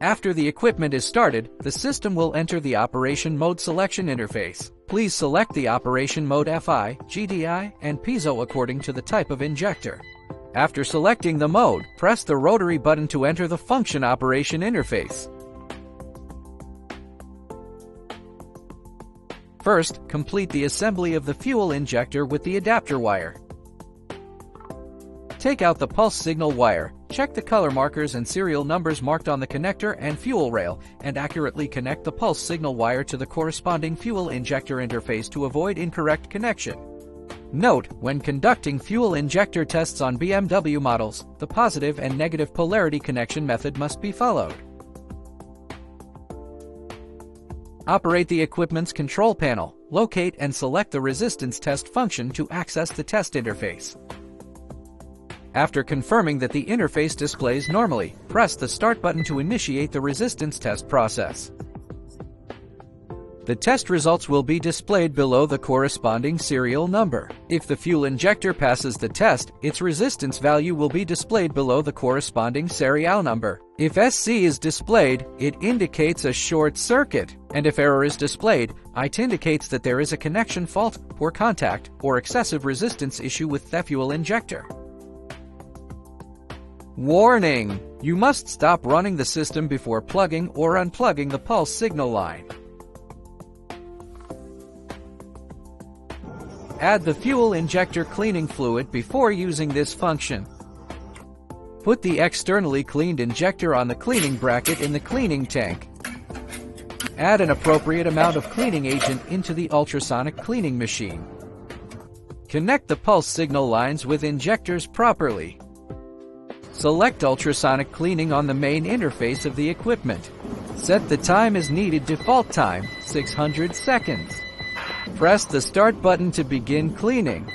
After the equipment is started, the system will enter the operation mode selection interface. Please select the operation mode FI, GDI, and piezo according to the type of injector. After selecting the mode, press the rotary button to enter the function operation interface. First, complete the assembly of the fuel injector with the adapter wire. Take out the pulse signal wire, check the color markers and serial numbers marked on the connector and fuel rail, and accurately connect the pulse signal wire to the corresponding fuel injector interface to avoid incorrect connection. Note, when conducting fuel injector tests on BMW models, the positive and negative polarity connection method must be followed. Operate the equipment's control panel, locate and select the resistance test function to access the test interface. After confirming that the interface displays normally, press the Start button to initiate the resistance test process. The test results will be displayed below the corresponding serial number. If the fuel injector passes the test, its resistance value will be displayed below the corresponding serial number. If SC is displayed, it indicates a short circuit, and if error is displayed, it indicates that there is a connection fault, poor contact, or excessive resistance issue with the fuel injector. Warning! You must stop running the system before plugging or unplugging the pulse signal line. Add the fuel injector cleaning fluid before using this function. Put the externally cleaned injector on the cleaning bracket in the cleaning tank. Add an appropriate amount of cleaning agent into the ultrasonic cleaning machine. Connect the pulse signal lines with injectors properly. Select ultrasonic cleaning on the main interface of the equipment. Set the time as needed default time, 600 seconds. Press the Start button to begin cleaning.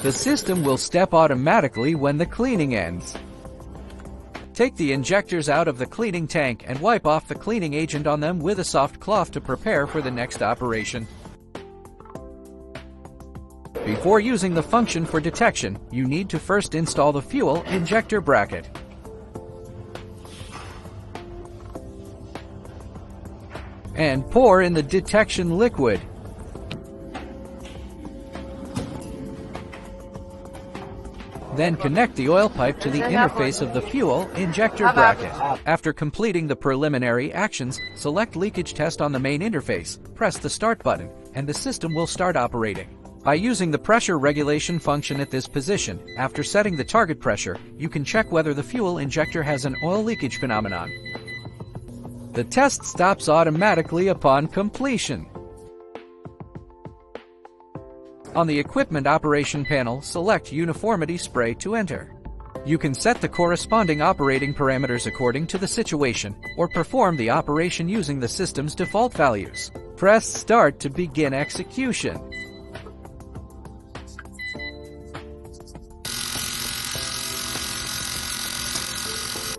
The system will step automatically when the cleaning ends. Take the injectors out of the cleaning tank and wipe off the cleaning agent on them with a soft cloth to prepare for the next operation. Before using the function for detection, you need to first install the fuel injector bracket. And pour in the detection liquid. Then connect the oil pipe to the interface of the fuel injector bracket. After completing the preliminary actions, select leakage test on the main interface, press the Start button, and the system will start operating. By using the pressure regulation function at this position, after setting the target pressure, you can check whether the fuel injector has an oil leakage phenomenon. The test stops automatically upon completion. On the equipment operation panel, select Uniformity Spray to enter. You can set the corresponding operating parameters according to the situation, or perform the operation using the system's default values. Press Start to begin execution.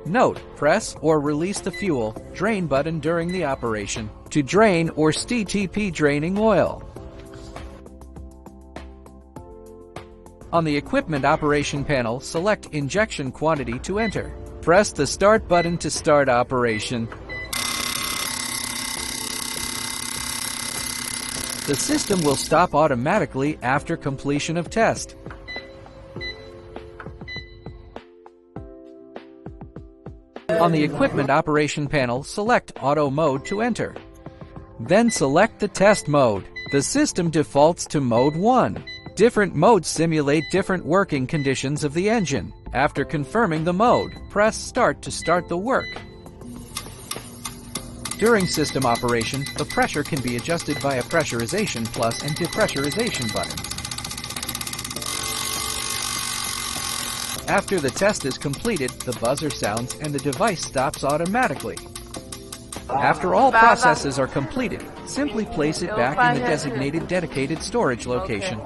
Note, press or release the fuel drain button during the operation to drain or STP draining oil. On the equipment operation panel, select injection quantity to enter. Press the Start button to start operation. The system will stop automatically after completion of test. On the equipment operation panel, select Auto Mode to enter. Then select the test mode. The system defaults to Mode 1. Different modes simulate different working conditions of the engine. After confirming the mode, press Start to start the work. During system operation, the pressure can be adjusted via pressurization plus and depressurization buttons. After the test is completed, the buzzer sounds and the device stops automatically. After all processes are completed, simply place it back in the designated dedicated storage location.